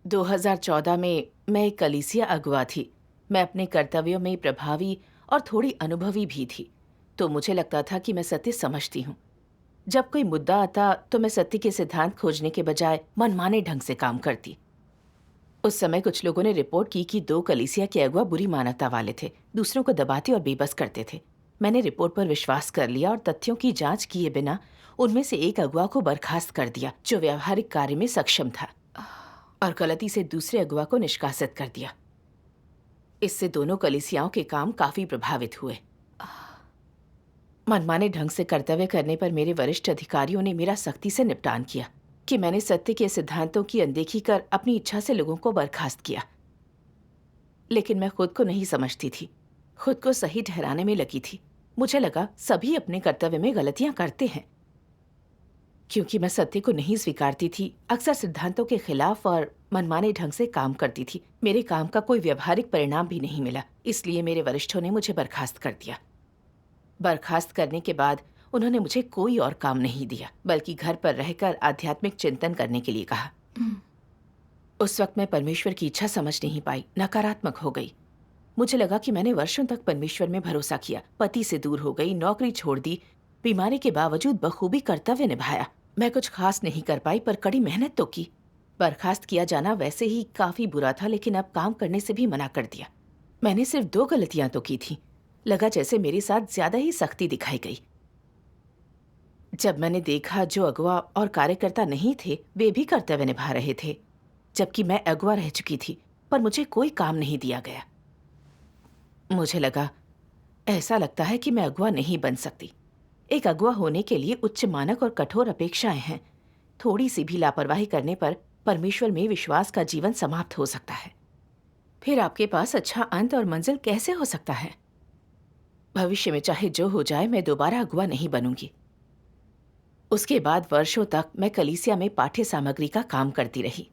2014 में मैं एक कलीसिया अगुवा थी। मैं अपने कर्तव्यों में प्रभावी और थोड़ी अनुभवी भी थी, तो मुझे लगता था कि मैं सत्य समझती हूँ। जब कोई मुद्दा आता तो मैं सत्य के सिद्धांत खोजने के बजाय मनमाने ढंग से काम करती। उस समय कुछ लोगों ने रिपोर्ट की कि 2 कलीसिया के अगुवा बुरी मानवता वाले थे, दूसरों को दबाते और बेबस करते थे। मैंने रिपोर्ट पर विश्वास कर लिया और तथ्यों की जांच किए बिना उनमें से एक अगुवा को बर्खास्त कर दिया, जो व्यावहारिक कार्य में सक्षम था, और गलती से दूसरे अगुवा को निष्कासित कर दिया। इससे दोनों कलीसियाओं के काम काफी प्रभावित हुए। मनमाने ढंग से कर्तव्य करने पर मेरे वरिष्ठ अधिकारियों ने मेरा सख्ती से निपटान किया कि मैंने सत्य के सिद्धांतों की अनदेखी कर अपनी इच्छा से लोगों को बर्खास्त किया। लेकिन मैं खुद को नहीं समझती थी, खुद को सही ठहराने में लगी थी। मुझे लगा सभी अपने कर्तव्य में गलतियां करते हैं। क्योंकि मैं सत्य को नहीं स्वीकारती थी, अक्सर सिद्धांतों के खिलाफ और मनमाने ढंग से काम करती थी। मेरे काम का कोई व्यावहारिक परिणाम भी नहीं मिला, इसलिए मेरे वरिष्ठों ने मुझे बर्खास्त कर दिया। बर्खास्त करने के बाद उन्होंने मुझे कोई और काम नहीं दिया, बल्कि घर पर रहकर आध्यात्मिक चिंतन करने के लिए कहा। उस वक्त मैं परमेश्वर की इच्छा समझ नहीं पाई, नकारात्मक हो गई। मुझे लगा कि मैंने वर्षों तक परमेश्वर में भरोसा किया, पति से दूर हो गई, नौकरी छोड़ दी, बीमारी के बावजूद बखूबी कर्तव्य निभाया। मैं कुछ खास नहीं कर पाई, पर कड़ी मेहनत तो की। बर्खास्त किया जाना वैसे ही काफी बुरा था, लेकिन अब काम करने से भी मना कर दिया। मैंने सिर्फ 2 गलतियां तो की थी। लगा जैसे मेरे साथ ज्यादा ही सख्ती दिखाई गई। जब मैंने देखा जो अगुवा और कार्यकर्ता नहीं थे, वे भी कर्तव्य निभा रहे थे, जबकि मैं अगुवा रह चुकी थी, पर मुझे कोई काम नहीं दिया गया। मुझे लगा, ऐसा लगता है कि मैं अगुवा नहीं बन सकती। एक अगुवा होने के लिए उच्च मानक और कठोर अपेक्षाएं हैं। थोड़ी सी भी लापरवाही करने पर परमेश्वर में विश्वास का जीवन समाप्त हो सकता है। फिर आपके पास अच्छा अंत और मंजिल कैसे हो सकता है? भविष्य में चाहे जो हो जाए, मैं दोबारा अगुवा नहीं बनूंगी। उसके बाद वर्षों तक मैं कलीसिया में पाठ्य सामग्री का काम करती रही।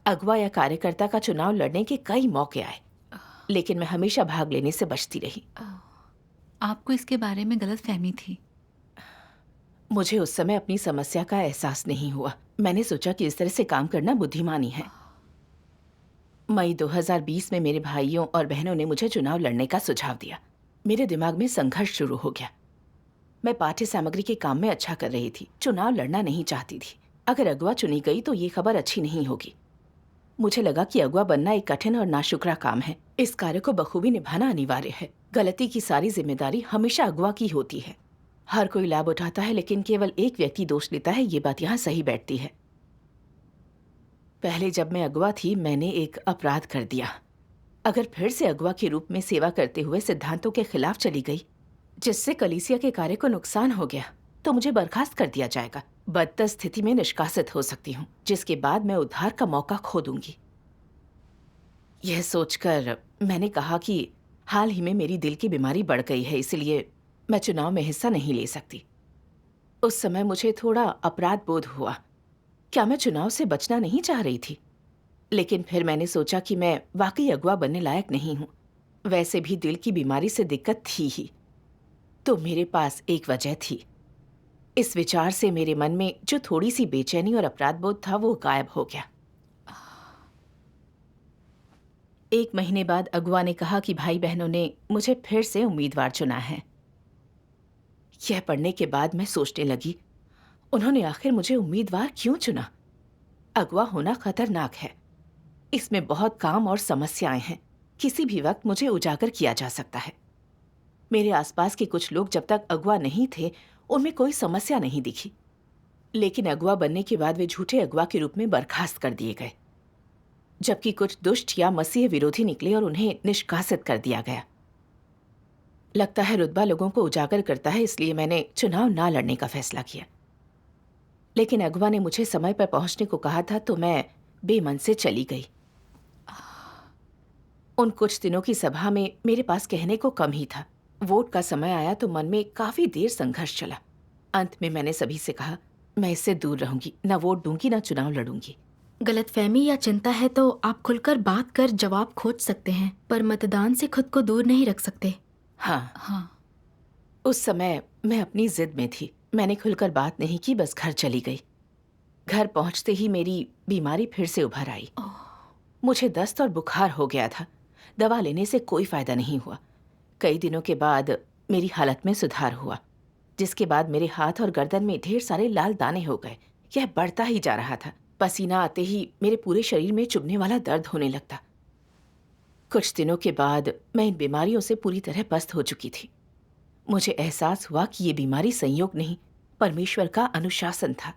अगुवा या कार्यकर्ता का चुनाव लड़ने के कई मौके आए, लेकिन मैं हमेशा भाग लेने से बचती रही। आपको इसके बारे में गलतफहमी थी। मुझे उस समय अपनी समस्या का एहसास नहीं हुआ। मैंने सोचा कि इस तरह से काम करना बुद्धिमानी है। मई 2020 में मेरे भाइयों और बहनों ने मुझे चुनाव लड़ने का सुझाव दिया। मेरे दिमाग में संघर्ष शुरू हो गया। मैं पाठ्य सामग्री के काम में अच्छा कर रही थी, चुनाव लड़ना नहीं चाहती थी। अगर अगुवा चुनी गई तो ये खबर अच्छी नहीं होगी। मुझे लगा कि अगुवा बनना एक कठिन और नाशुक्रा काम है। इस कार्य को बखूबी निभाना अनिवार्य है। गलती की सारी जिम्मेदारी हमेशा अगुवा की होती है। हर कोई लाभ उठाता है, लेकिन केवल एक व्यक्ति दोष लेता है। ये बात यहाँ सही बैठती है। पहले जब मैं अगुवा थी, मैंने एक अपराध कर दिया। अगर फिर से अगुवा के रूप में सेवा करते हुए सिद्धांतों के खिलाफ चली गई, जिससे कलीसिया के कार्य को नुकसान हो गया, तो मुझे बर्खास्त कर दिया जाएगा। बदतर स्थिति में निष्कासित हो सकती हूँ, जिसके बाद मैं उद्धार का मौका खो दूंगी। यह सोचकर मैंने कहा कि हाल ही में मेरी दिल की बीमारी बढ़ गई है, इसलिए मैं चुनाव में हिस्सा नहीं ले सकती। उस समय मुझे थोड़ा अपराध बोध हुआ। क्या मैं चुनाव से बचना नहीं चाह रही थी? लेकिन फिर मैंने सोचा कि मैं वाकई अगुवा बनने लायक नहीं हूं। वैसे भी दिल की बीमारी से दिक्कत थी ही, तो मेरे पास एक वजह थी। इस विचार से मेरे मन में जो थोड़ी सी बेचैनी और अपराध बोध था, वो गायब हो गया। 1 महीने बाद अगुवा ने कहा कि भाई बहनों ने मुझे फिर से उम्मीदवार चुना है। यह पढ़ने के बाद मैं सोचने लगी, उन्होंने आखिर मुझे उम्मीदवार क्यों चुना? अगुवा होना खतरनाक है। इसमें बहुत काम और समस्याएं हैं। किसी भी वक्त मुझे उजागर किया जा सकता है। मेरे आसपास के कुछ लोग जब तक अगुवा नहीं थे, उनमें कोई समस्या नहीं दिखी, लेकिन अगुवा बनने के बाद वे झूठे अगुवा के रूप में बर्खास्त कर दिए गए, जबकि कुछ दुष्ट या मसीह विरोधी निकले और उन्हें निष्कासित कर दिया गया। लगता है रुतबा लोगों को उजागर करता है, इसलिए मैंने चुनाव ना लड़ने का फैसला किया। लेकिन अगुवा ने मुझे समय पर पहुंचने को कहा था, तो मैं बेमन से चली गई। उन कुछ दिनों की सभा में मेरे पास कहने को कम ही था। वोट का समय आया तो मन में काफी देर संघर्ष चला। अंत में मैंने सभी से कहा, मैं इससे दूर रहूंगी, न वोट दूंगी न चुनाव लड़ूंगी। गलतफहमी या चिंता है तो आप खुलकर बात कर जवाब खोज सकते हैं, पर मतदान से खुद को दूर नहीं रख सकते। हाँ, हाँ। उस समय मैं अपनी जिद में थी। मैंने खुलकर बात नहीं की, बस घर चली गई। घर पहुंचते ही मेरी बीमारी फिर से उभर आई। मुझे दस्त और बुखार हो गया था। दवा लेने से कोई फायदा नहीं हुआ। कई दिनों के बाद मेरी हालत में सुधार हुआ, जिसके बाद मेरे हाथ और गर्दन में ढेर सारे लाल दाने हो गए। यह बढ़ता ही जा रहा था। पसीना आते ही मेरे पूरे शरीर में चुभने वाला दर्द होने लगता। कुछ दिनों के बाद मैं इन बीमारियों से पूरी तरह पस्त हो चुकी थी। मुझे एहसास हुआ कि ये बीमारी संयोग नहीं, परमेश्वर का अनुशासन था।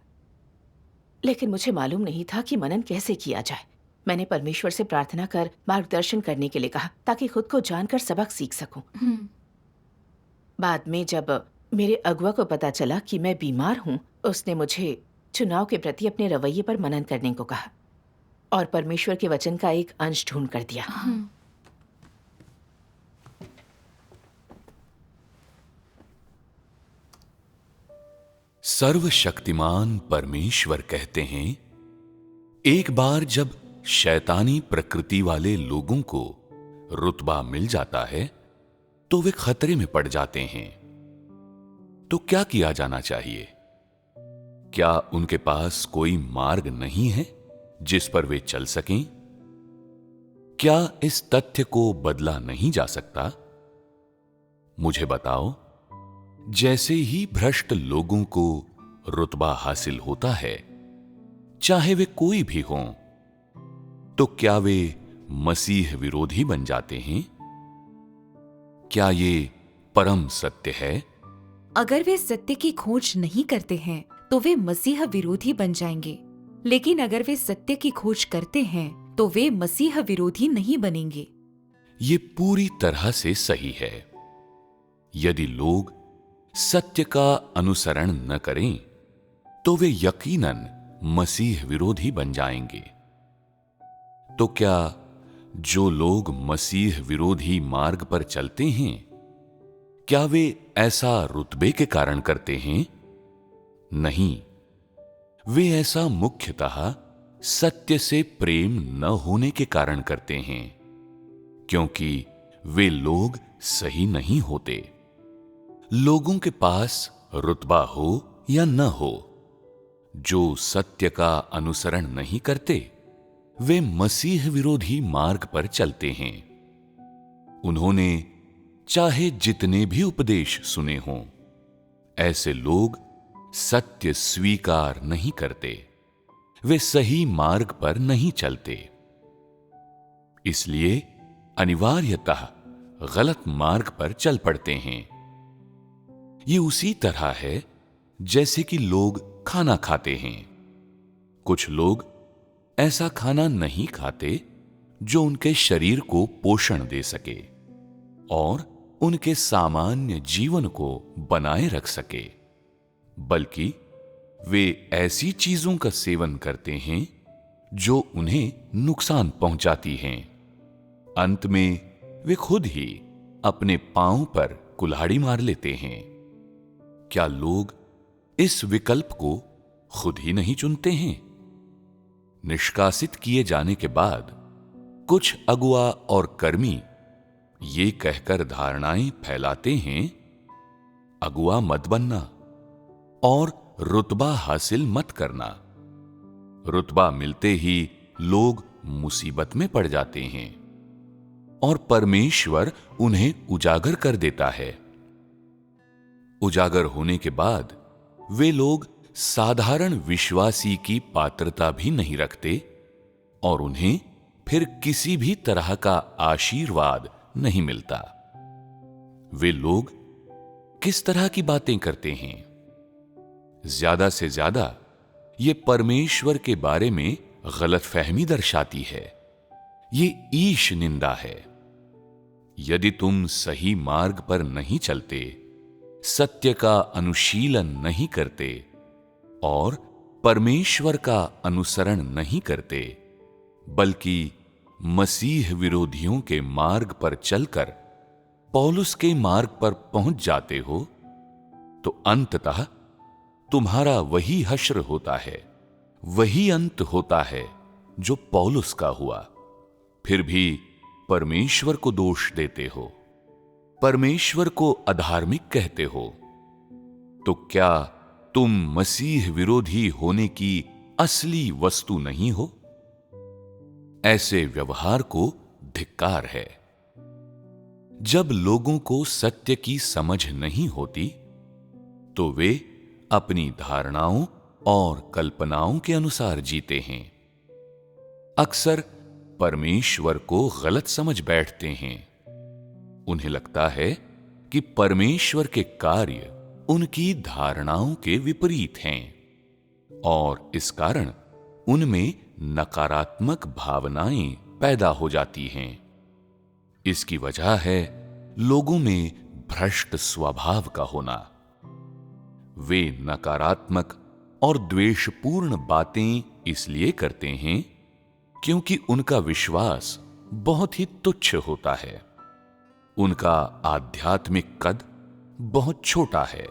लेकिन मुझे मालूम नहीं था कि मनन कैसे किया जाए। मैंने परमेश्वर से प्रार्थना कर मार्गदर्शन करने के लिए कहा, ताकि खुद को जानकर सबक सीख सकूं। बाद में जब मेरे अगुआ को पता चला कि मैं बीमार हूं, उसने मुझे चुनाव के प्रति अपने रवैये पर मनन करने को कहा और परमेश्वर के वचन का एक अंश ढूंढ कर दिया। सर्वशक्तिमान परमेश्वर कहते हैं, एक बार जब शैतानी प्रकृति वाले लोगों को रुतबा मिल जाता है तो वे खतरे में पड़ जाते हैं। तो क्या किया जाना चाहिए? क्या उनके पास कोई मार्ग नहीं है जिस पर वे चल सकें? क्या इस तथ्य को बदला नहीं जा सकता? मुझे बताओ, जैसे ही भ्रष्ट लोगों को रुतबा हासिल होता है, चाहे वे कोई भी हों, तो क्या वे मसीह विरोधी बन जाते हैं? क्या ये परम सत्य है? अगर वे सत्य की खोज नहीं करते हैं तो वे मसीह विरोधी बन जाएंगे, लेकिन अगर वे सत्य की खोज करते हैं तो वे मसीह विरोधी नहीं बनेंगे। ये पूरी तरह से सही है। यदि लोग सत्य का अनुसरण न करें तो वे यकीनन मसीह विरोधी बन जाएंगे। तो क्या जो लोग मसीह विरोधी मार्ग पर चलते हैं, क्या वे ऐसा रुतबे के कारण करते हैं? नहीं, वे ऐसा मुख्यतः सत्य से प्रेम न होने के कारण करते हैं, क्योंकि वे लोग सही नहीं होते। लोगों के पास रुतबा हो या न हो, जो सत्य का अनुसरण नहीं करते, वे मसीह विरोधी मार्ग पर चलते हैं। उन्होंने चाहे जितने भी उपदेश सुने हों, ऐसे लोग सत्य स्वीकार नहीं करते। वे सही मार्ग पर नहीं चलते, इसलिए अनिवार्यतः गलत मार्ग पर चल पड़ते हैं। ये उसी तरह है जैसे कि लोग खाना खाते हैं। कुछ लोग ऐसा खाना नहीं खाते जो उनके शरीर को पोषण दे सके और उनके सामान्य जीवन को बनाए रख सके, बल्कि वे ऐसी चीजों का सेवन करते हैं जो उन्हें नुकसान पहुंचाती हैं। अंत में वे खुद ही अपने पांव पर कुल्हाड़ी मार लेते हैं। क्या लोग इस विकल्प को खुद ही नहीं चुनते हैं? निष्कासित किए जाने के बाद कुछ अगुआ और कर्मी ये कहकर धारणाएं फैलाते हैं, अगुआ मत बनना और रुतबा हासिल मत करना। रुतबा मिलते ही लोग मुसीबत में पड़ जाते हैं और परमेश्वर उन्हें उजागर कर देता है। उजागर होने के बाद वे लोग साधारण विश्वासी की पात्रता भी नहीं रखते और उन्हें फिर किसी भी तरह का आशीर्वाद नहीं मिलता। वे लोग किस तरह की बातें करते हैं? ज्यादा से ज्यादा ये परमेश्वर के बारे में गलतफहमी दर्शाती है। ये ईश निंदा है। यदि तुम सही मार्ग पर नहीं चलते, सत्य का अनुशीलन नहीं करते और परमेश्वर का अनुसरण नहीं करते, बल्कि मसीह विरोधियों के मार्ग पर चलकर पौलुस के मार्ग पर पहुंच जाते हो, तो अंततः तुम्हारा वही हश्र होता है, वही अंत होता है जो पौलुस का हुआ। फिर भी परमेश्वर को दोष देते हो, परमेश्वर को अधार्मिक कहते हो। तो क्या तुम मसीह विरोधी होने की असली वस्तु नहीं हो, ऐसे व्यवहार को धिक्कार है। जब लोगों को सत्य की समझ नहीं होती तो वे अपनी धारणाओं और कल्पनाओं के अनुसार जीते हैं। अक्सर परमेश्वर को गलत समझ बैठते हैं। उन्हें लगता है कि परमेश्वर के कार्य उनकी धारणाओं के विपरीत हैं और इस कारण उनमें नकारात्मक भावनाएं पैदा हो जाती हैं। इसकी वजह है लोगों में भ्रष्ट स्वभाव का होना। वे नकारात्मक और द्वेषपूर्ण बातें इसलिए करते हैं क्योंकि उनका विश्वास बहुत ही तुच्छ होता है। उनका आध्यात्मिक कद बहुत छोटा है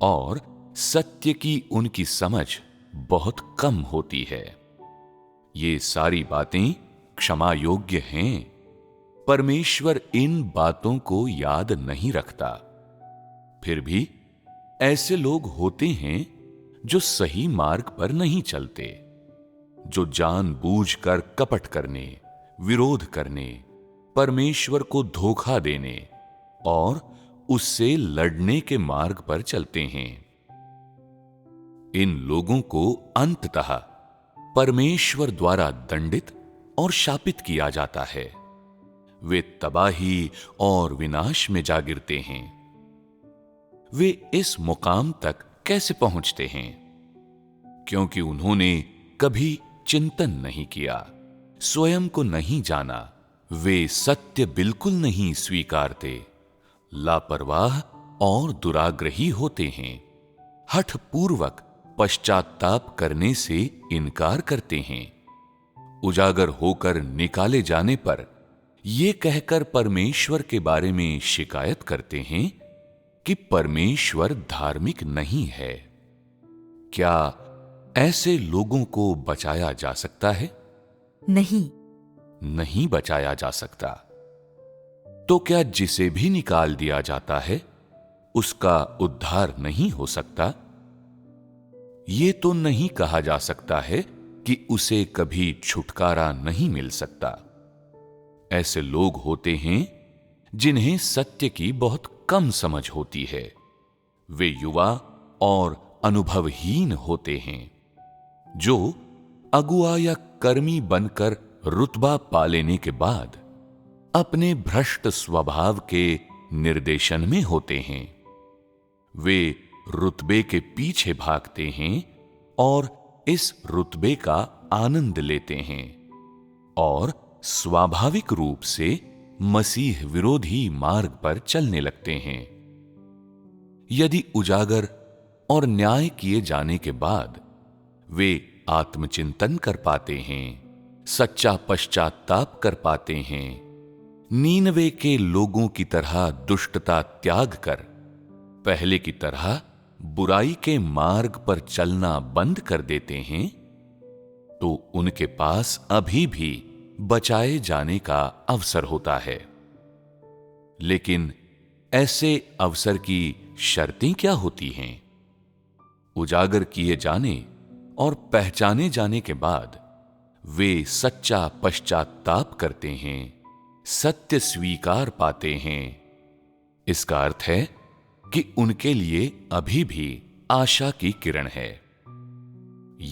और सत्य की उनकी समझ बहुत कम होती है। ये सारी बातें क्षमा योग्य हैं। परमेश्वर इन बातों को याद नहीं रखता। फिर भी ऐसे लोग होते हैं जो सही मार्ग पर नहीं चलते, जो जानबूझकर कपट करने, विरोध करने, परमेश्वर को धोखा देने और उससे लड़ने के मार्ग पर चलते हैं। इन लोगों को अंततः परमेश्वर द्वारा दंडित और शापित किया जाता है। वे तबाही और विनाश में जा गिरते हैं। वे इस मुकाम तक कैसे पहुंचते हैं? क्योंकि उन्होंने कभी चिंतन नहीं किया, स्वयं को नहीं जाना। वे सत्य बिल्कुल नहीं स्वीकारते, लापरवाह और दुराग्रही होते हैं। हठपूर्वक पश्चाताप करने से इनकार करते हैं। उजागर होकर निकाले जाने पर ये कहकर परमेश्वर के बारे में शिकायत करते हैं कि परमेश्वर धार्मिक नहीं है। क्या ऐसे लोगों को बचाया जा सकता है? नहीं। नहीं बचाया जा सकता। तो क्या जिसे भी निकाल दिया जाता है उसका उद्धार नहीं हो सकता? ये तो नहीं कहा जा सकता है कि उसे कभी छुटकारा नहीं मिल सकता। ऐसे लोग होते हैं जिन्हें सत्य की बहुत कम समझ होती है। वे युवा और अनुभवहीन होते हैं जो अगुआ या कर्मी बनकर रुतबा पा लेने के बाद अपने भ्रष्ट स्वभाव के निर्देशन में होते हैं। वे रुतबे के पीछे भागते हैं और इस रुतबे का आनंद लेते हैं और स्वाभाविक रूप से मसीह विरोधी मार्ग पर चलने लगते हैं। यदि उजागर और न्याय किए जाने के बाद वे आत्मचिंतन कर पाते हैं, सच्चा पश्चाताप कर पाते हैं, नीनवे के लोगों की तरह दुष्टता त्याग कर पहले की तरह बुराई के मार्ग पर चलना बंद कर देते हैं, तो उनके पास अभी भी बचाए जाने का अवसर होता है। लेकिन ऐसे अवसर की शर्तें क्या होती हैं? उजागर किए जाने और पहचाने जाने के बाद वे सच्चा पश्चाताप करते हैं, सत्य स्वीकार पाते हैं। इसका अर्थ है कि उनके लिए अभी भी आशा की किरण है।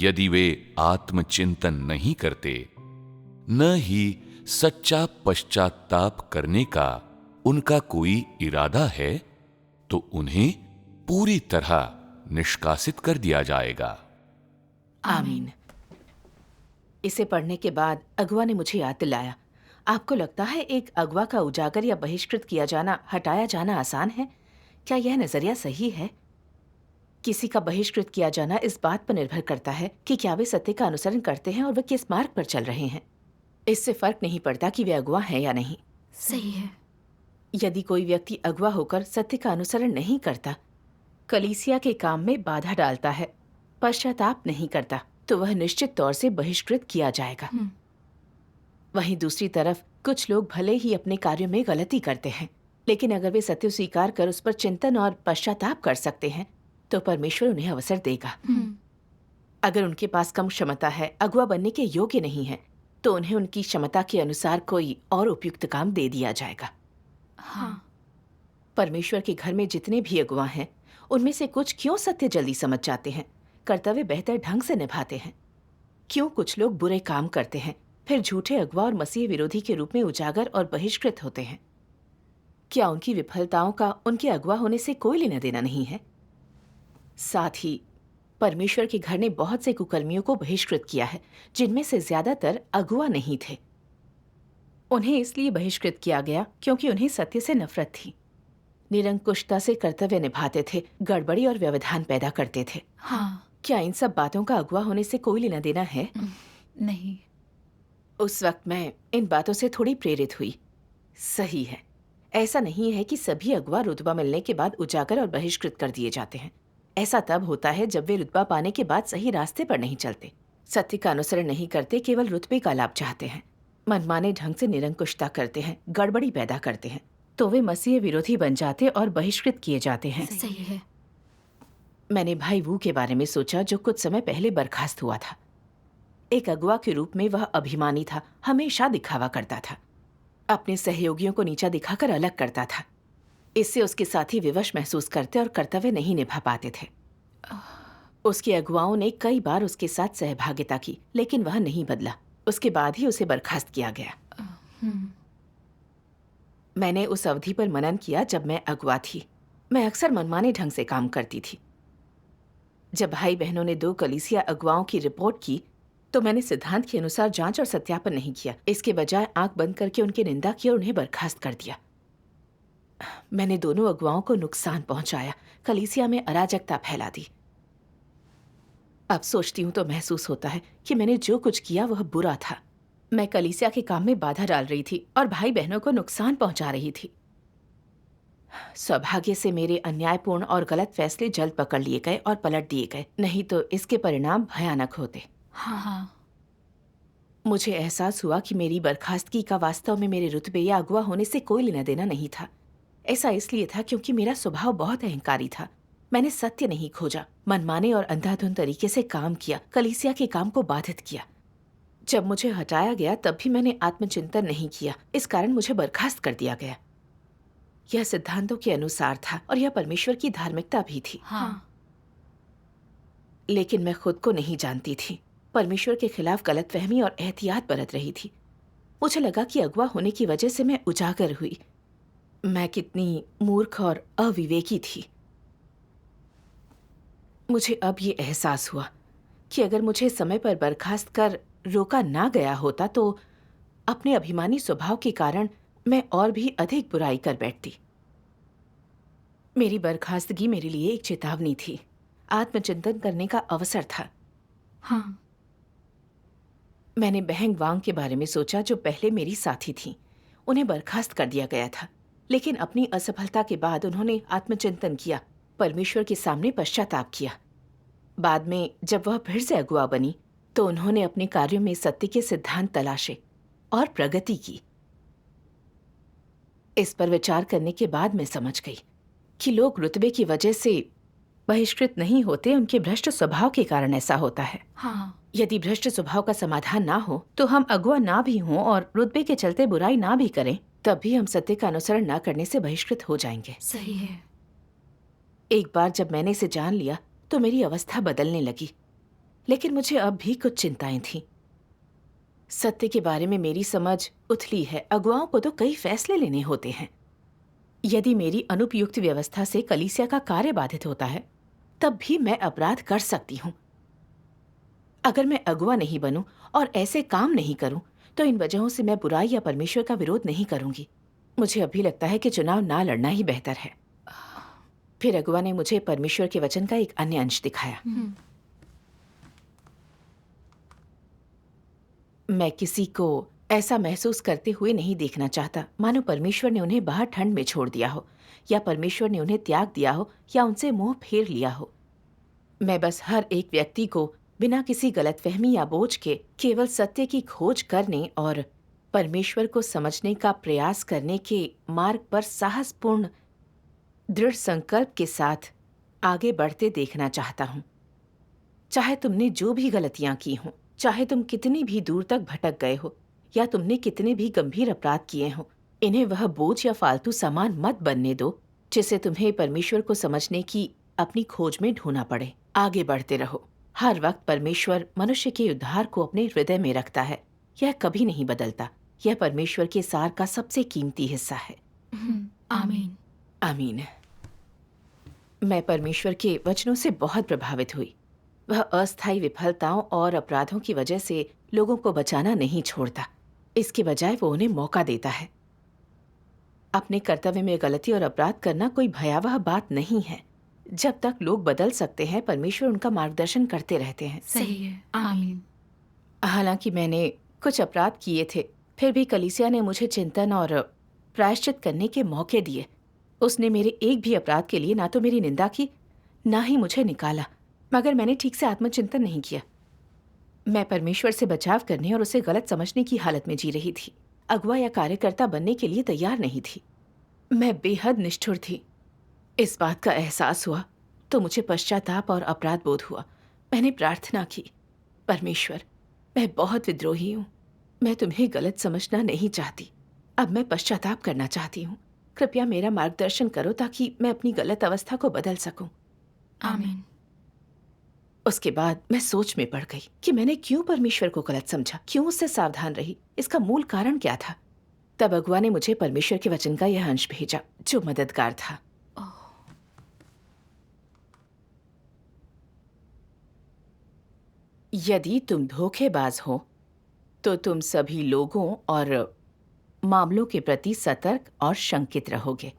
यदि वे आत्मचिंतन नहीं करते, न ही सच्चा पश्चाताप करने का उनका कोई इरादा है, तो उन्हें पूरी तरह निष्कासित कर दिया जाएगा। आमीन। इसे पढ़ने के बाद अगवा ने मुझे याद दिलाया, आपको लगता है एक अगवा का उजागर या बहिष्कृत किया जाना, हटाया जाना आसान है? क्या यह नजरिया सही है? किसी का बहिष्कृत किया जाना इस बात पर निर्भर करता है कि क्या वे सत्य का अनुसरण करते हैं और वे किस मार्ग पर चल रहे हैं। इससे फर्क नहीं पड़ता कि वे अगवा हैं या नहीं। सही है। यदि कोई व्यक्ति अगवा होकर सत्य का अनुसरण नहीं करता, कलीसिया के काम में बाधा डालता है, पश्चाताप नहीं करता, तो वह निश्चित तौर से बहिष्कृत किया जाएगा। वहीं दूसरी तरफ कुछ लोग भले ही अपने कार्यों में गलती करते हैं, लेकिन अगर वे सत्य स्वीकार कर उस पर चिंतन और पश्चाताप कर सकते हैं, तो परमेश्वर उन्हें अवसर देगा। अगर उनके पास कम क्षमता है, अगुआ बनने के योग्य नहीं है, तो उन्हें उनकी क्षमता के अनुसार कोई और उपयुक्त काम दे दिया जाएगा। हाँ। परमेश्वर के घर में जितने भी अगुआ हैं, उनमें से कुछ क्यों सत्य जल्दी समझ जाते हैं, कर्तव्य बेहतर ढंग से निभाते हैं? क्यों कुछ लोग बुरे काम करते हैं, फिर झूठे अगुआ और मसीह विरोधी के रूप में उजागर और बहिष्कृत होते हैं? क्या उनकी विफलताओं का उनके अगुआ होने से कोई लेना देना नहीं है? साथ ही परमेश्वर के घर ने बहुत से कुकर्मियों को बहिष्कृत किया है, जिनमें से ज्यादातर अगुआ नहीं थे। उन्हें इसलिए बहिष्कृत किया गया क्योंकि उन्हें सत्य से नफरत थी, निरंकुशता से कर्तव्य निभाते थे, गड़बड़ी और व्यवधान पैदा करते थे। हाँ। क्या इन सब बातों का अगुआ होने से कोई लेना देना है? नहीं। उस वक्त मैं इन बातों से थोड़ी प्रेरित हुई। सही है, ऐसा नहीं है कि सभी अगुआ रुतबा मिलने के बाद उजागर और बहिष्कृत कर दिए जाते हैं। ऐसा तब होता है जब वे रुतबा पाने के बाद सही रास्ते पर नहीं चलते, सत्य का अनुसरण नहीं करते, केवल रुतबे का लाभ चाहते हैं, मनमाने ढंग से निरंकुशता करते हैं, गड़बड़ी पैदा करते हैं, तो वे मसीह विरोधी बन जाते और बहिष्कृत किए जाते हैं। सही है। मैंने भाई वू के बारे में सोचा, जो कुछ समय पहले बर्खास्त हुआ था। एक अगुआ के रूप में वह अभिमानी था, हमेशा दिखावा करता था, अपने सहयोगियों को नीचा दिखाकर अलग करता था। इससे उसके साथी विवश महसूस करते और कर्तव्य नहीं निभा पाते थे। उसके अगुआओं ने कई बार उसके साथ सहभागिता की, लेकिन वह नहीं बदला। उसके बाद ही उसे बर्खास्त किया गया। मैंने उस अवधि पर मनन किया जब मैं अगुआ थी। मैं अक्सर मनमाने ढंग से काम करती थी। जब भाई बहनों ने 2 कलीसिया अगुआओं की रिपोर्ट की, तो मैंने सिद्धांत के अनुसार जांच और सत्यापन नहीं किया। इसके बजाय आंख बंद करके उनकी निंदा की और उन्हें बर्खास्त कर दिया। मैंने दोनों अगुआओं को नुकसान पहुंचाया, कलीसिया में अराजकता फैला दी। अब सोचती हूं तो महसूस होता है कि मैंने जो कुछ किया वह बुरा था। मैं कलीसिया के काम में बाधा डाल रही थी और भाई बहनों को नुकसान पहुंचा रही थी। सौभाग्य से मेरे अन्यायपूर्ण और गलत फैसले जल्द पकड़ लिए गए और पलट दिए गए, नहीं तो इसके परिणाम भयानक होते। हाँ। मुझे एहसास हुआ कि मेरी बर्खास्तगी का वास्तव में मेरे रुतबे या अगुआ होने से कोई लेना देना नहीं था। ऐसा इसलिए था क्योंकि मेरा स्वभाव बहुत अहंकारी था। मैंने सत्य नहीं खोजा, मनमाने और अंधाधुंध तरीके से काम किया, कलीसिया के काम को बाधित किया। जब मुझे हटाया गया तब भी मैंने आत्मचिंतन नहीं किया, इस कारण मुझे बर्खास्त कर दिया गया। यह सिद्धांतों के अनुसार था और यह परमेश्वर की धार्मिकता भी थी। हाँ। लेकिन मैं खुद को नहीं जानती थी, परमेश्वर के खिलाफ गलतफहमी और एहतियात बरत रही थी। मुझे लगा कि अगुआ होने की वजह से मैं उजागर हुई। मैं कितनी मूर्ख और अविवेकी थी। मुझे अब ये एहसास हुआ कि अगर मुझे समय पर बर्खास्त कर रोका ना गया होता तो अपने अभिमानी स्वभाव के कारण मैं और भी अधिक बुराई कर बैठती। मेरी बर्खास्तगी मेरे लिए एक चेतावनी थी, आत्मचिंतन करने का अवसर था। हाँ। मैंने बहन वांग के बारे में सोचा, जो पहले मेरी साथी थी। उन्हें बर्खास्त कर दिया गया था, लेकिन अपनी असफलता के बाद उन्होंने आत्मचिंतन किया, परमेश्वर के सामने पश्चाताप किया। बाद में जब वह फिर से अगुआ बनी तो उन्होंने अपने कार्यों में सत्य के सिद्धांत तलाशे और प्रगति की। इस पर विचार करने के बाद मैं समझ गई कि लोग रुतबे की वजह से बहिष्कृत नहीं होते, उनके भ्रष्ट स्वभाव के कारण ऐसा होता है। हाँ। यदि भ्रष्ट स्वभाव का समाधान ना हो तो हम अगुआ ना भी हों और रुतबे के चलते बुराई ना भी करें, तब भी हम सत्य का अनुसरण ना करने से बहिष्कृत हो जाएंगे। सही है। एक बार जब मैंने इसे जान लिया तो मेरी अवस्था बदलने लगी, लेकिन मुझे अब भी कुछ चिंताएं थीं। सत्य के बारे में मेरी समझ उथली है। अगुआओं को तो कई फैसले लेने होते हैं। यदि मेरी अनुपयुक्त व्यवस्था से कलीसिया का कार्य बाधित होता है, तब भी मैं अपराध कर सकती हूँ। अगर मैं अगुआ नहीं बनूं और ऐसे काम नहीं करूं, तो इन वजहों से मैं बुराई या परमेश्वर का विरोध नहीं करूंगी। मुझे अभी लगता है कि चुनाव ना लड़ना ही बेहतर है। फिर अगुआ ने मुझे परमेश्वर के वचन का एक अन्य अंश दिखाया। मैं किसी को ऐसा महसूस करते हुए नहीं देखना चाहता मानो परमेश्वर ने उन्हें बाहर ठंड में छोड़ दिया हो, या परमेश्वर ने उन्हें त्याग दिया हो, या उनसे मुंह फेर लिया हो। मैं बस हर एक व्यक्ति को बिना किसी गलतफहमी या बोझ के केवल सत्य की खोज करने और परमेश्वर को समझने का प्रयास करने के मार्ग पर साहसपूर्ण दृढ़ संकल्प के साथ आगे बढ़ते देखना चाहता हूँ। चाहे तुमने जो भी गलतियां की हों, चाहे तुम कितनी भी दूर तक भटक गए हो या तुमने कितने भी गंभीर अपराध किए हों, इन्हें वह बोझ या फालतू सामान मत बनने दो जिसे तुम्हें परमेश्वर को समझने की अपनी खोज में ढूंढना पड़े। आगे बढ़ते रहो। हर वक्त परमेश्वर मनुष्य के उद्धार को अपने हृदय में रखता है। यह कभी नहीं बदलता। यह परमेश्वर के सार का सबसे कीमती हिस्सा है। आमीन। आमीन। मैं परमेश्वर के वचनों से बहुत प्रभावित हुई। वह अस्थायी विफलताओं और अपराधों की वजह से लोगों को बचाना नहीं छोड़ता। इसके बजाय वो उन्हें मौका देता है। अपने कर्तव्य में गलती और अपराध करना कोई भयावह बात नहीं है। जब तक लोग बदल सकते हैं, परमेश्वर उनका मार्गदर्शन करते रहते हैं। सही है। आमीन। हालांकि मैंने कुछ अपराध किए थे, फिर भी कलीसिया ने मुझे चिंतन और प्रायश्चित करने के मौके दिए। उसने मेरे एक भी अपराध के लिए ना तो मेरी निंदा की, ना ही मुझे निकाला, मगर मैंने ठीक से आत्मचिंतन नहीं किया। मैं परमेश्वर से बचाव करने और उसे गलत समझने की हालत में जी रही थी। अगुआ या कार्यकर्ता बनने के लिए तैयार नहीं थी। मैं बेहद निष्ठुर थी। इस बात का एहसास हुआ तो मुझे पश्चाताप और अपराध बोध हुआ। मैंने प्रार्थना की, परमेश्वर, मैं बहुत विद्रोही हूँ। मैं तुम्हें गलत समझना नहीं चाहती। अब मैं पश्चाताप करना चाहती हूँ। कृपया मेरा मार्गदर्शन करो ताकि मैं अपनी गलत अवस्था को बदल सकूं। आमीन। उसके बाद मैं सोच में पड़ गई कि मैंने क्यों परमेश्वर को गलत समझा, क्यों उससे सावधान रही, इसका मूल कारण क्या था। तब अगुआ ने मुझे परमेश्वर के वचन का यह अंश भेजा जो मददगार था। यदि तुम धोखेबाज हो तो तुम सभी लोगों और मामलों के प्रति सतर्क और शंकित रहोगे,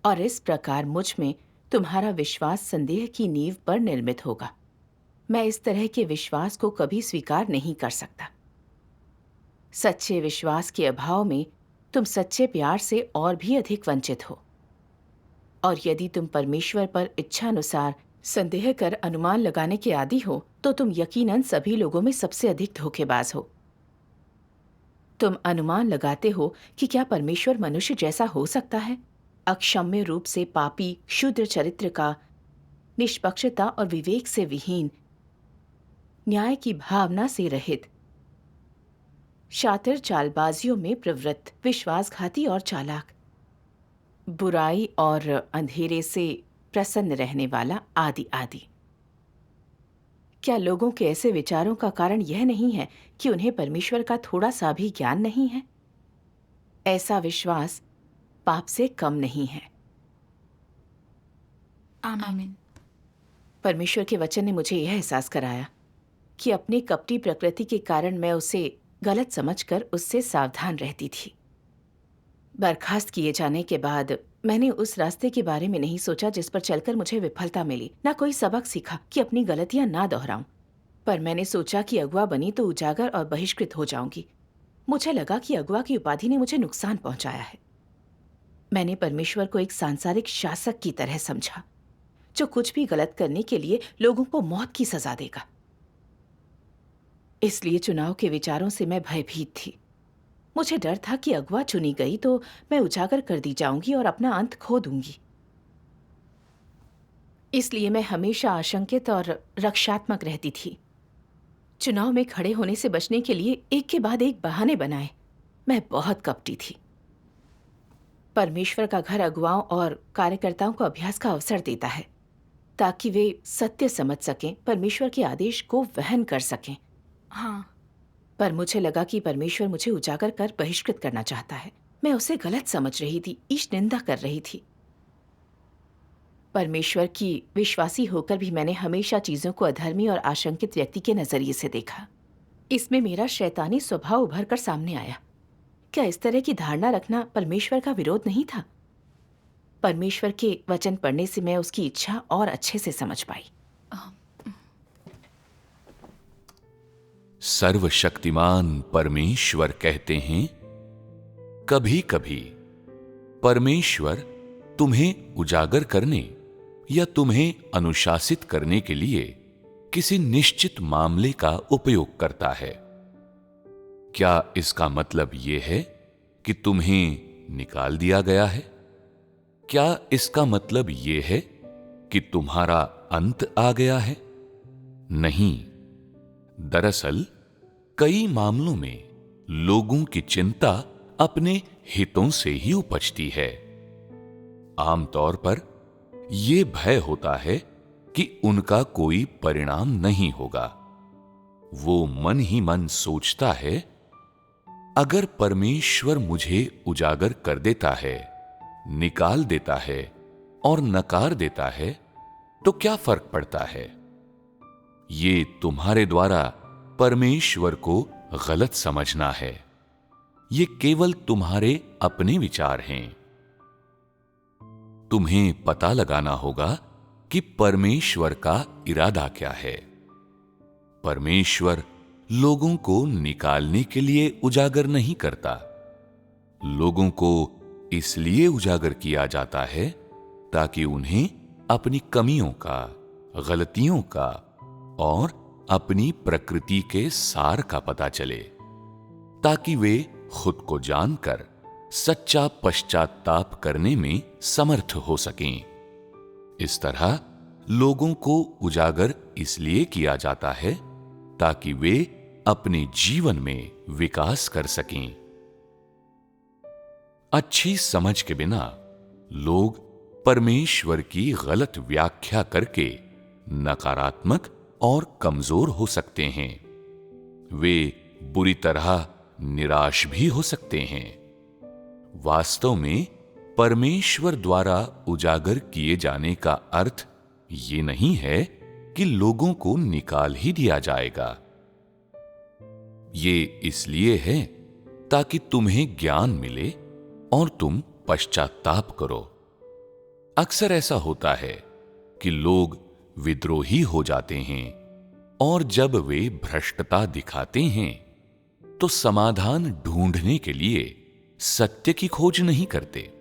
और इस प्रकार मुझ में तुम्हारा विश्वास संदेह की नींव पर निर्मित होगा। मैं इस तरह के विश्वास को कभी स्वीकार नहीं कर सकता। सच्चे विश्वास के अभाव में तुम सच्चे प्यार से और भी अधिक वंचित हो, और यदि तुम परमेश्वर पर इच्छानुसार संदेह कर अनुमान लगाने के आदी हो तो तुम यकीनन सभी लोगों में सबसे अधिक धोखेबाज हो। तुम अनुमान लगाते हो कि क्या परमेश्वर मनुष्य जैसा हो सकता है, अक्षम्य रूप से पापी, क्षुद्र चरित्र का, निष्पक्षता और विवेक से विहीन, न्याय की भावना से रहित, शातिर चालबाजियों में प्रवृत्त, विश्वासघाती और चालाक, बुराई और अंधेरे से प्रसन्न रहने वाला, आदि आदि। क्या लोगों के ऐसे विचारों का कारण यह नहीं है कि उन्हें परमेश्वर का थोड़ा सा भी ज्ञान नहीं है? ऐसा विश्वास पाप से कम नहीं है। आमीन। परमेश्वर के वचन ने मुझे यह एहसास कराया कि अपनी कपटी प्रकृति के कारण मैं उसे गलत समझकर उससे सावधान रहती थी। बर्खास्त किए जाने के बाद मैंने उस रास्ते के बारे में नहीं सोचा जिस पर चलकर मुझे विफलता मिली, ना कोई सबक सीखा कि अपनी गलतियां ना दोहराऊं। पर मैंने सोचा कि अगुआ बनी तो उजागर और बहिष्कृत हो जाऊंगी। मुझे लगा कि अगुआ की उपाधि ने मुझे नुकसान पहुंचाया है। मैंने परमेश्वर को एक सांसारिक शासक की तरह समझा जो कुछ भी गलत करने के लिए लोगों को मौत की सजा देगा। इसलिए चुनाव के विचारों से मैं भयभीत थी। मुझे डर था कि अगुआ चुनी गई तो मैं उजागर कर दी जाऊंगी और अपना अंत खो दूंगी। इसलिए मैं हमेशा आशंकित और रक्षात्मक रहती थी। चुनाव में खड़े होने से बचने के लिए एक के बाद एक बहाने बनाए। मैं बहुत कपटी थी। परमेश्वर का घर अगुवाओं और कार्यकर्ताओं को अभ्यास का अवसर देता है ताकि वे सत्य समझ सकें, परमेश्वर के आदेश को वहन कर सकें। हाँ। पर मुझे लगा कि परमेश्वर मुझे उजागर कर बहिष्कृत करना चाहता है। मैं उसे गलत समझ रही थी, ईश निंदा कर रही थी। परमेश्वर की विश्वासी होकर भी मैंने हमेशा चीजों को अधर्मी और आशंकित व्यक्ति के नजरिए से देखा। इसमें मेरा शैतानी स्वभाव उभर कर सामने आया। क्या इस तरह की धारणा रखना परमेश्वर का विरोध नहीं था? परमेश्वर के वचन पढ़ने से मैं उसकी इच्छा और अच्छे से समझ पाई। सर्वशक्तिमान परमेश्वर कहते हैं, कभी कभी परमेश्वर तुम्हें उजागर करने या तुम्हें अनुशासित करने के लिए किसी निश्चित मामले का उपयोग करता है। क्या इसका मतलब यह है कि तुम्हें निकाल दिया गया है? क्या इसका मतलब यह है कि तुम्हारा अंत आ गया है? नहीं, दरअसल कई मामलों में लोगों की चिंता अपने हितों से ही उपजती है। आमतौर पर यह भय होता है कि उनका कोई परिणाम नहीं होगा। वो मन ही मन सोचता है, अगर परमेश्वर मुझे उजागर कर देता है, निकाल देता है और नकार देता है तो क्या फर्क पड़ता है। ये तुम्हारे द्वारा परमेश्वर को गलत समझना है। ये केवल तुम्हारे अपने विचार हैं। तुम्हें पता लगाना होगा कि परमेश्वर का इरादा क्या है। परमेश्वर लोगों को निकालने के लिए उजागर नहीं करता। लोगों को इसलिए उजागर किया जाता है ताकि उन्हें अपनी कमियों का, गलतियों का और अपनी प्रकृति के सार का पता चले, ताकि वे खुद को जानकर सच्चा पश्चाताप करने में समर्थ हो सकें। इस तरह लोगों को उजागर इसलिए किया जाता है ताकि वे अपने जीवन में विकास कर सकें। अच्छी समझ के बिना लोग परमेश्वर की गलत व्याख्या करके नकारात्मक और कमजोर हो सकते हैं। वे बुरी तरह निराश भी हो सकते हैं। वास्तव में परमेश्वर द्वारा उजागर किए जाने का अर्थ ये नहीं है कि लोगों को निकाल ही दिया जाएगा। ये इसलिए है ताकि तुम्हें ज्ञान मिले और तुम पश्चाताप करो। अक्सर ऐसा होता है कि लोग विद्रोही हो जाते हैं और जब वे भ्रष्टता दिखाते हैं तो समाधान ढूंढने के लिए सत्य की खोज नहीं करते।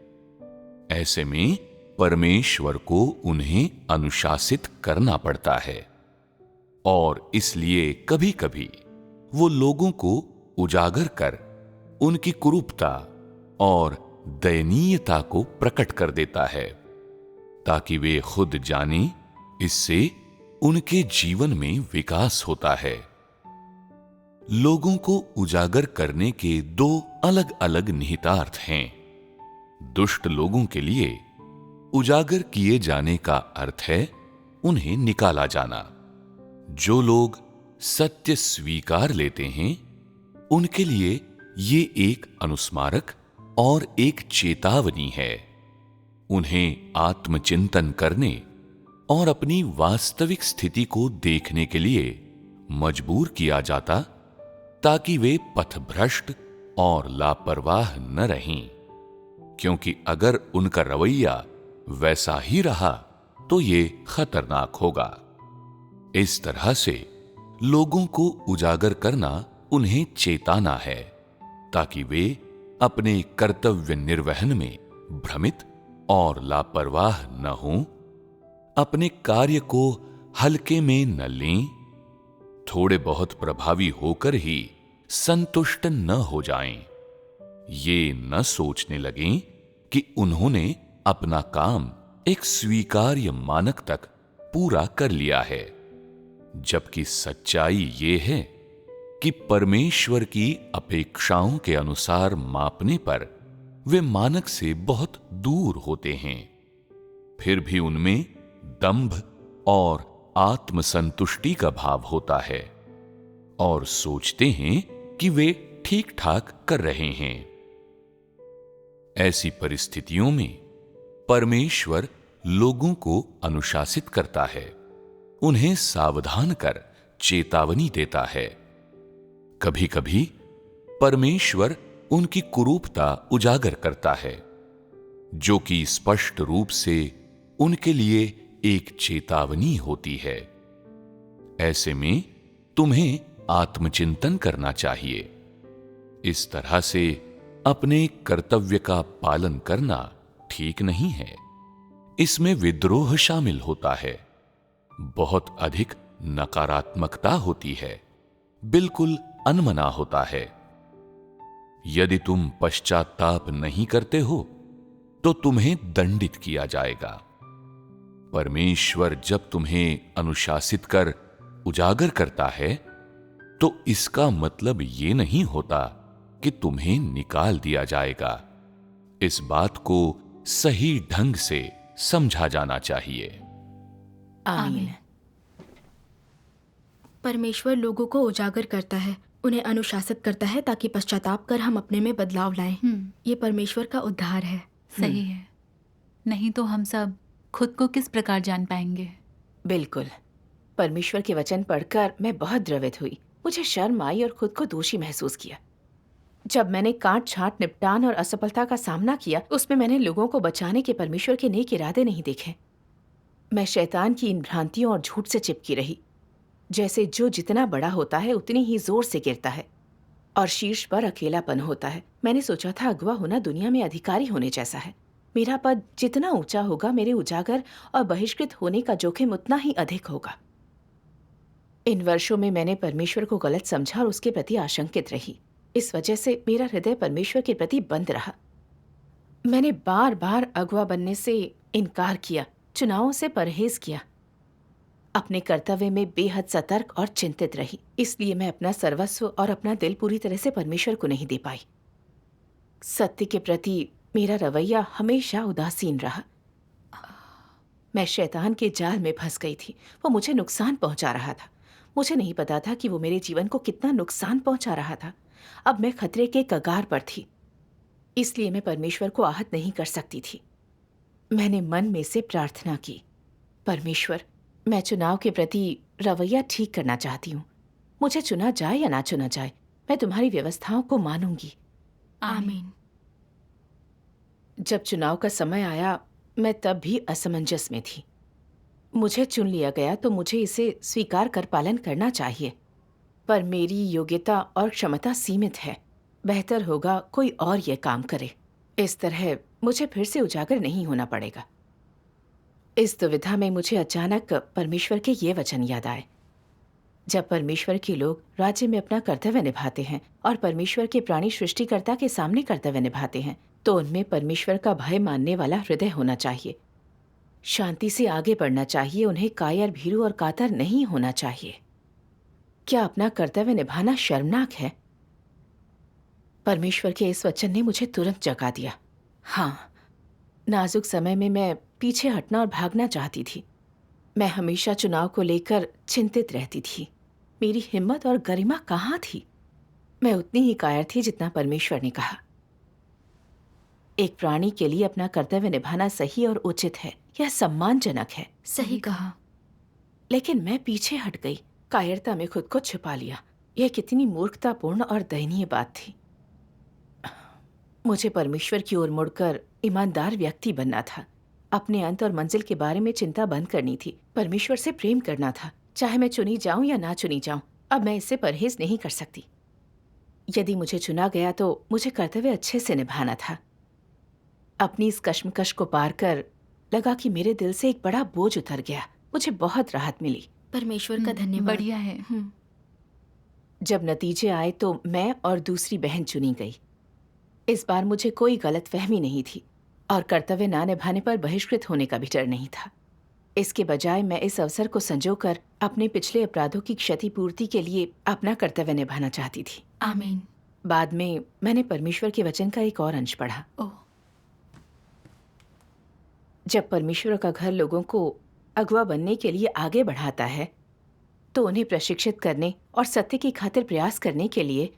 ऐसे में परमेश्वर को उन्हें अनुशासित करना पड़ता है और इसलिए कभी-कभी वो लोगों को उजागर कर उनकी कुरूपता और दयनीयता को प्रकट कर देता है, ताकि वे खुद जानें इससे उनके जीवन में विकास होता है। लोगों को उजागर करने के दो अलग-अलग निहितार्थ हैं। दुष्ट लोगों के लिए उजागर किए जाने का अर्थ है उन्हें निकाला जाना। जो लोग सत्य स्वीकार लेते हैं उनके लिए ये एक अनुस्मारक और एक चेतावनी है। उन्हें आत्मचिंतन करने और अपनी वास्तविक स्थिति को देखने के लिए मजबूर किया जाता, ताकि वे पथभ्रष्ट और लापरवाह न रहें, क्योंकि अगर उनका रवैया वैसा ही रहा तो ये खतरनाक होगा। इस तरह से लोगों को उजागर करना उन्हें चेताना है, ताकि वे अपने कर्तव्य निर्वहन में भ्रमित और लापरवाह न हों, अपने कार्य को हल्के में न लें, थोड़े बहुत प्रभावी होकर ही संतुष्ट न हो जाएं। ये न सोचने लगें कि उन्होंने अपना काम एक स्वीकार्य मानक तक पूरा कर लिया है, जबकि सच्चाई ये है कि परमेश्वर की अपेक्षाओं के अनुसार मापने पर वे मानक से बहुत दूर होते हैं। फिर भी उनमें दंभ और आत्मसंतुष्टि का भाव होता है और सोचते हैं कि वे ठीक ठाक कर रहे हैं। ऐसी परिस्थितियों में परमेश्वर लोगों को अनुशासित करता है, उन्हें सावधान कर चेतावनी देता है। कभी-कभी परमेश्वर उनकी कुरूपता उजागर करता है, जो कि स्पष्ट रूप से उनके लिए एक चेतावनी होती है। ऐसे में तुम्हें आत्मचिंतन करना चाहिए। इस तरह से अपने कर्तव्य का पालन करना ठीक नहीं है। इसमें विद्रोह शामिल होता है, बहुत अधिक नकारात्मकता होती है, बिल्कुल अनमना होता है। यदि तुम पश्चाताप नहीं करते हो तो तुम्हें दंडित किया जाएगा। परमेश्वर जब तुम्हें अनुशासित कर उजागर करता है तो इसका मतलब ये नहीं होता कि तुम्हें निकाल दिया जाएगा। इस बात को सही ढंग से समझा जाना चाहिए। आमीन। परमेश्वर लोगों को उजागर करता है, उन्हें अनुशासित करता है ताकि पश्चाताप कर हम अपने में बदलाव लाएं। ये परमेश्वर का उद्धार है। सही है। नहीं तो हम सब खुद को किस प्रकार जान पाएंगे? बिल्कुल। परमेश्वर के वचन पढ़कर मैं बहुत द्रवित हुई। मुझे शर्म आई और खुद को दोषी महसूस किया। जब मैंने काट छांट, निपटान और असफलता का सामना किया, उसमें मैंने लोगों को बचाने के परमेश्वर के नेक इरादे नहीं देखे। मैं शैतान की इन भ्रांतियों और झूठ से चिपकी रही, जैसे जो जितना बड़ा होता है उतनी ही जोर से गिरता है और शीर्ष पर अकेलापन होता है। मैंने सोचा था अगवा होना दुनिया में अधिकारी होने जैसा है। मेरा पद जितना ऊंचा होगा, मेरे उजागर और बहिष्कृत होने का जोखिम उतना ही अधिक होगा। इन वर्षों में मैंने परमेश्वर को गलत समझा और उसके प्रति आशंकित रही। इस वजह से मेरा हृदय परमेश्वर के प्रति बंद रहा। मैंने बार बार अगवा बनने से इनकार किया, चुनावों से परहेज किया, अपने कर्तव्य में बेहद सतर्क और चिंतित रही। इसलिए मैं अपना सर्वस्व और अपना दिल पूरी तरह से परमेश्वर को नहीं दे पाई। सत्य के प्रति मेरा रवैया हमेशा उदासीन रहा। मैं शैतान के जाल में फंस गई थी। वो मुझे नुकसान पहुंचा रहा था। मुझे नहीं पता था कि वो मेरे जीवन को कितना नुकसान पहुंचा रहा था। अब मैं खतरे के कगार पर थी, इसलिए मैं परमेश्वर को आहत नहीं कर सकती थी। मैंने मन में से प्रार्थना की, परमेश्वर, मैं चुनाव के प्रति रवैया ठीक करना चाहती हूँ। मुझे चुना जाए या ना चुना जाए, मैं तुम्हारी व्यवस्थाओं को मानूंगी। आमीन। जब चुनाव का समय आया, मैं तब भी असमंजस में थी। मुझे चुन लिया गया तो मुझे इसे स्वीकार कर पालन करना चाहिए, पर मेरी योग्यता और क्षमता सीमित है। बेहतर होगा कोई और ये काम करे। इस तरह मुझे फिर से उजागर नहीं होना पड़ेगा। इस दुविधा में मुझे अचानक परमेश्वर के ये वचन याद आए। जब परमेश्वर के लोग राज्य में अपना कर्तव्य निभाते हैं और परमेश्वर के प्राणी सृष्टिकर्ता के सामने कर्तव्य निभाते हैं, तो उनमें परमेश्वर का भय मानने वाला हृदय होना चाहिए। शांति से आगे बढ़ना चाहिए। उन्हें कायर, भीरू और कातर नहीं होना चाहिए। क्या अपना कर्तव्य निभाना शर्मनाक है? परमेश्वर के इस वचन ने मुझे तुरंत जगा दिया। हाँ, नाजुक समय में मैं पीछे हटना और भागना चाहती थी। मैं हमेशा चुनाव को लेकर चिंतित रहती थी। मेरी हिम्मत और गरिमा कहाँ थी? मैं उतनी ही कायर थी जितना परमेश्वर ने कहा। एक प्राणी के लिए अपना कर्तव्य निभाना सही और उचित है, यह सम्मानजनक है। सही कहा। लेकिन मैं पीछे हट गई, कायरता में खुद को छिपा लिया। यह कितनी मूर्खतापूर्ण और दयनीय बात थी। मुझे परमेश्वर की ओर मुड़कर ईमानदार व्यक्ति बनना था। अपने अंत और मंजिल के बारे में चिंता बंद करनी थी। परमेश्वर से प्रेम करना था, चाहे मैं चुनी जाऊं या ना चुनी जाऊं। अब मैं इससे परहेज नहीं कर सकती। यदि मुझे चुना गया तो मुझे कर्तव्य अच्छे से निभाना था। अपनी इस कश्मकश को पार कर लगा कि मेरे दिल से एक बड़ा बोझ उतर गया। मुझे बहुत राहत मिली। परमेश्वर का धन्यवाद। बढ़िया है। जब नतीजे आए तो मैं और दूसरी बहन चुनी गई। इस बार मुझे कोई गलतफहमी नहीं थी और कर्तव्य ना निभाने पर बहिष्कृत होने का भी डर नहीं था। इसके बजाय मैं इस अवसर को संजोकर अपने पिछले अपराधों की क्षतिपूर्ति के लिए अपना कर्तव्य निभाना चाहती थी। आमीन। बाद में मैंने परमेश्वर के वचन का एक और अंश पढ़ा। ओह, जब परमेश्वर का घर लोगों को अगुआ बनने के लिए आगे बढ़ाता है, तो उन्हें प्रशिक्षित करने और सत्य की खातिर प्रयास करने के लिए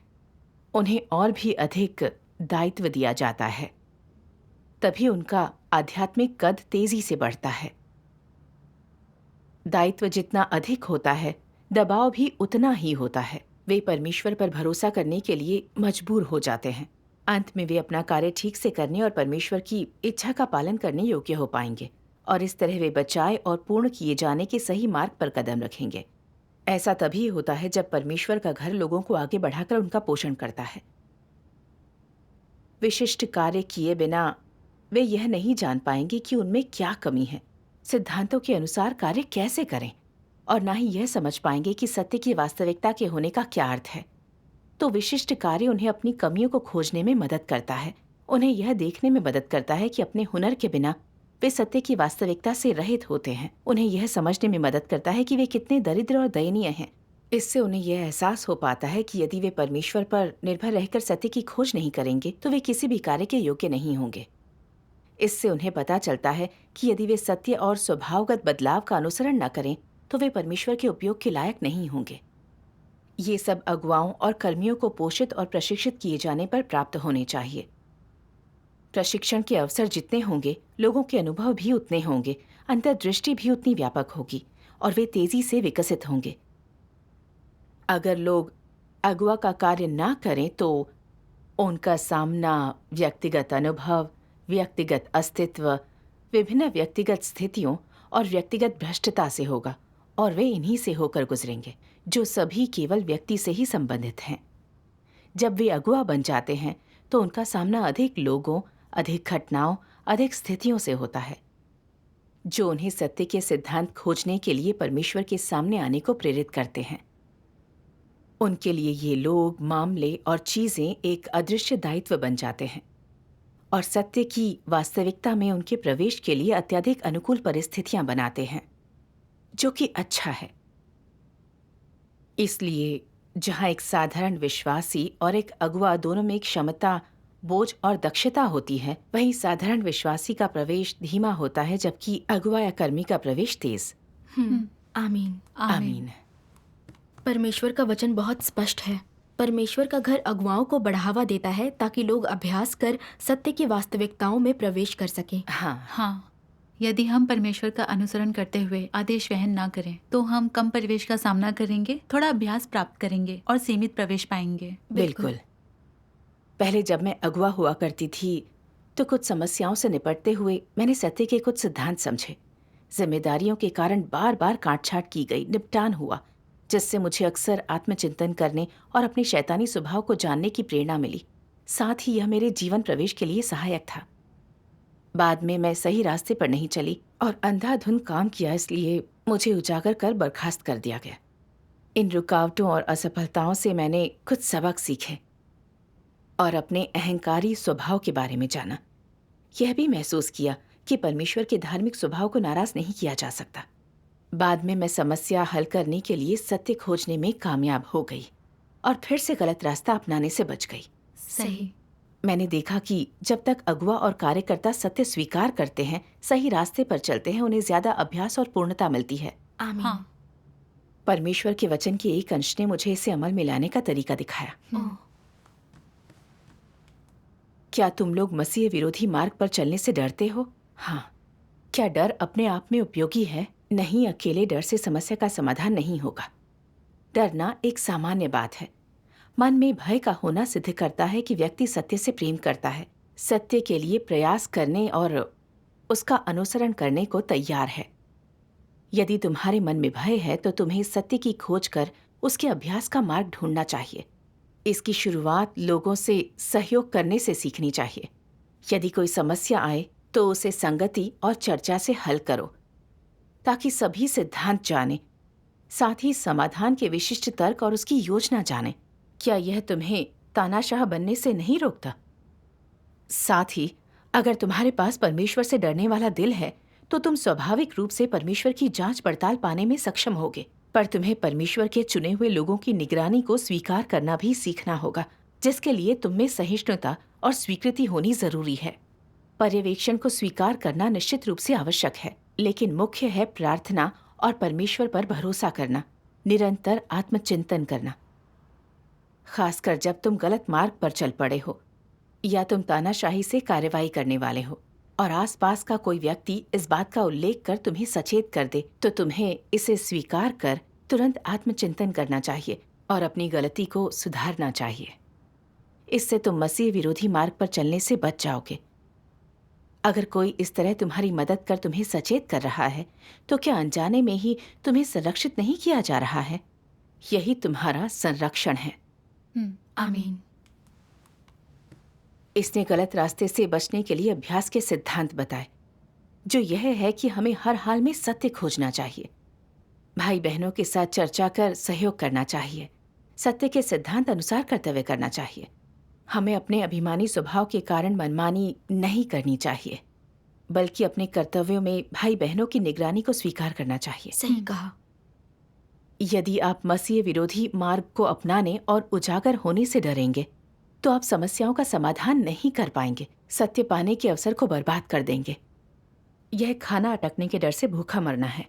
उन्हें और भी अधिक दायित्व दिया जाता है। तभी उनका आध्यात्मिक कद तेजी से बढ़ता है। दायित्व जितना अधिक होता है, दबाव भी उतना ही होता है। वे परमेश्वर पर भरोसा करने के लिए मजबूर हो जाते हैं। अंत में वे अपना कार्य ठीक से करने और परमेश्वर की इच्छा का पालन करने योग्य हो पाएंगे और इस तरह वे बचाए और पूर्ण किए जाने के सही मार्ग पर कदम रखेंगे। ऐसा तभी होता है जब परमेश्वर का घर लोगों को आगे बढ़ाकर उनका पोषण करता है। विशिष्ट कार्य किए बिना वे यह नहीं जान पाएंगे कि उनमें क्या कमी है, सिद्धांतों के अनुसार कार्य कैसे करें, और ना ही यह समझ पाएंगे कि सत्य की वास्तविकता के होने का क्या अर्थ है। तो विशिष्ट कार्य उन्हें अपनी कमियों को खोजने में मदद करता है। उन्हें यह देखने में मदद करता है कि अपने हुनर के बिना वे सत्य की वास्तविकता से रहित होते हैं। उन्हें यह समझने में मदद करता है कि वे कितने दरिद्र और दयनीय हैं। इससे उन्हें यह एहसास हो पाता है कि यदि वे परमेश्वर पर निर्भर रहकर सत्य की खोज नहीं करेंगे तो वे किसी भी कार्य के योग्य नहीं होंगे। इससे उन्हें पता चलता है कि यदि वे सत्य और स्वभावगत बदलाव का अनुसरण न करें तो वे परमेश्वर के उपयोग के लायक नहीं होंगे। ये सब अगुवाओं और कर्मियों को पोषित और प्रशिक्षित किए जाने पर प्राप्त होने चाहिए। प्रशिक्षण के अवसर जितने होंगे, लोगों के अनुभव भी उतने होंगे, अंतर्दृष्टि भी उतनी व्यापक होगी और वे तेजी से विकसित होंगे। अगर लोग अगुवा का कार्य ना करें तो उनका सामना व्यक्तिगत अनुभव, व्यक्तिगत अस्तित्व, विभिन्न व्यक्तिगत स्थितियों और व्यक्तिगत भ्रष्टता से होगा और वे इन्हीं से होकर गुजरेंगे, जो सभी केवल व्यक्ति से ही संबंधित हैं। जब वे अगुवा बन जाते हैं तो उनका सामना अधिक लोगों, अधिक घटनाओं, अधिक स्थितियों से होता है, जो उन्हें सत्य के सिद्धांत खोजने के लिए परमेश्वर के सामने आने को प्रेरित करते हैं। उनके लिए ये लोग, मामले और चीजें एक अदृश्य दायित्व बन जाते हैं और सत्य की वास्तविकता में उनके प्रवेश के लिए अत्यधिक अनुकूल परिस्थितियां बनाते हैं, जो कि अच्छा है। इसलिए जहां एक साधारण विश्वासी और एक अगुवा दोनों में एक क्षमता, बोझ और दक्षता होती है, वहीं साधारण विश्वासी का प्रवेश धीमा होता है जबकि अगुवा या कर्मी का प्रवेश तेज। आमीन। आमीन। परमेश्वर का वचन बहुत स्पष्ट है। परमेश्वर का घर अगुवाओं को बढ़ावा देता है ताकि लोग अभ्यास कर सत्य की वास्तविकताओं में प्रवेश कर सकें। हाँ, यदि हम परमेश्वर का अनुसरण करते हुए आदेश वहन ना करें तो हम कम प्रवेश का सामना करेंगे, थोड़ा अभ्यास प्राप्त करेंगे और सीमित प्रवेश पाएंगे। बिल्कुल। पहले जब मैं अगुवा हुआ करती थी तो कुछ समस्याओं से निपटते हुए मैंने सत्य के कुछ सिद्धांत समझे। जिम्मेदारियों के कारण बार बार काटछाट की गई, निपटान हुआ, जिससे मुझे अक्सर आत्मचिंतन करने और अपने शैतानी स्वभाव को जानने की प्रेरणा मिली। साथ ही यह मेरे जीवन प्रवेश के लिए सहायक था। बाद में मैं सही रास्ते पर नहीं चली और अंधाधुंध काम किया, इसलिए मुझे उजागर कर बर्खास्त कर दिया गया। इन रुकावटों और असफलताओं से मैंने कुछ सबक सीखे और अपने अहंकारी स्वभाव के बारे में जाना। यह भी महसूस किया कि परमेश्वर के धार्मिक स्वभाव को नाराज नहीं किया जा सकता। बाद में मैं समस्या हल करने के लिए सत्य खोजने में कामयाब हो गई और फिर से गलत रास्ता अपनाने से बच गई। सही। मैंने देखा कि जब तक अगुवा और कार्यकर्ता सत्य स्वीकार करते हैं, सही रास्ते पर चलते हैं, उन्हें ज्यादा अभ्यास और पूर्णता मिलती है। आमीन। हाँ। परमेश्वर के वचन के एक अंश ने मुझे इसे अमल में लाने का तरीका दिखाया। क्या तुम लोग मसीह विरोधी मार्ग पर चलने से डरते हो? हाँ। क्या डर अपने आप में उपयोगी है? नहीं, अकेले डर से समस्या का समाधान नहीं होगा। डरना एक सामान्य बात है। मन में भय का होना सिद्ध करता है कि व्यक्ति सत्य से प्रेम करता है, सत्य के लिए प्रयास करने और उसका अनुसरण करने को तैयार है। यदि तुम्हारे मन में भय है तो तुम्हें सत्य की खोज कर उसके अभ्यास का मार्ग ढूंढना चाहिए। इसकी शुरुआत लोगों से सहयोग करने से सीखनी चाहिए। यदि कोई समस्या आए तो उसे संगति और चर्चा से हल करो ताकि सभी सिद्धांत जाने, साथ ही समाधान के विशिष्ट तर्क और उसकी योजना जाने। क्या यह तुम्हें तानाशाह बनने से नहीं रोकता? साथ ही अगर तुम्हारे पास परमेश्वर से डरने वाला दिल है तो तुम स्वाभाविक रूप से परमेश्वर की जांच पड़ताल पाने में सक्षम होगे। पर तुम्हें परमेश्वर के चुने हुए लोगों की निगरानी को स्वीकार करना भी सीखना होगा, जिसके लिए तुम में सहिष्णुता और स्वीकृति होनी जरूरी है। पर्यवेक्षण को स्वीकार करना निश्चित रूप से आवश्यक है, लेकिन मुख्य है प्रार्थना और परमेश्वर पर भरोसा करना, निरंतर आत्मचिंतन करना। खासकर जब तुम गलत मार्ग पर चल पड़े हो या तुम तानाशाही से कार्रवाई करने वाले हो और आसपास का कोई व्यक्ति इस बात का उल्लेख कर तुम्हें सचेत कर दे, तो तुम्हें इसे स्वीकार कर तुरंत आत्मचिंतन करना चाहिए और अपनी गलती को सुधारना चाहिए। इससे तुम मसीह विरोधी मार्ग पर चलने से बच जाओगे। अगर कोई इस तरह तुम्हारी मदद कर तुम्हें सचेत कर रहा है तो क्या अनजाने में ही तुम्हें संरक्षित नहीं किया जा रहा है? यही तुम्हारा संरक्षण है। आमीन। इसने गलत रास्ते से बचने के लिए अभ्यास के सिद्धांत बताए, जो यह है कि हमें हर हाल में सत्य खोजना चाहिए, भाई बहनों के साथ चर्चा कर सहयोग करना चाहिए, सत्य के सिद्धांत अनुसार कर्तव्य करना चाहिए। हमें अपने अभिमानी स्वभाव के कारण मनमानी नहीं करनी चाहिए। बल्कि अपने कर्तव्यों में भाई बहनों की निगरानी को स्वीकार करना चाहिए। सही कहा। यदि आप मसीह विरोधी मार्ग को अपनाने और उजागर होने से डरेंगे तो आप समस्याओं का समाधान नहीं कर पाएंगे, सत्य पाने के अवसर को बर्बाद कर देंगे। यह खाना अटकने के डर से भूखा मरना है।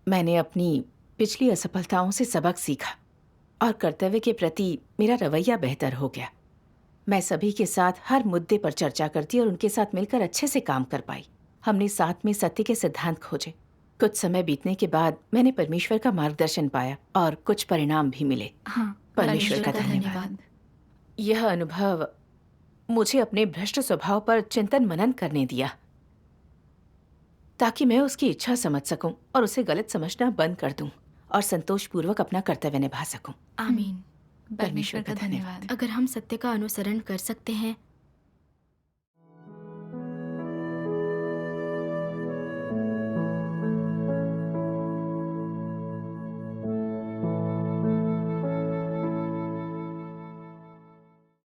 मैंने अपनी पिछली असफलताओं से सबक सीखा और कर्तव्य के प्रति मेरा रवैया बेहतर हो गया। मैं सभी के साथ हर मुद्दे पर चर्चा करती और उनके साथ मिलकर अच्छे से काम कर पाई। हमने साथ में सत्य के सिद्धांत खोजे। कुछ समय बीतने के बाद मैंने परमेश्वर का मार्गदर्शन पाया और कुछ परिणाम भी मिले। हाँ, परमेश्वर का धन्यवाद। यह अनुभव मुझे अपने भ्रष्ट स्वभाव पर चिंतन मनन करने दिया ताकि मैं उसकी इच्छा समझ सकूं और उसे गलत समझना बंद कर दूं और संतोषपूर्वक अपना कर्तव्य निभा सकूं। आमीन। परमेश्वर का धन्यवाद। अगर हम सत्य का अनुसरण कर सकते हैं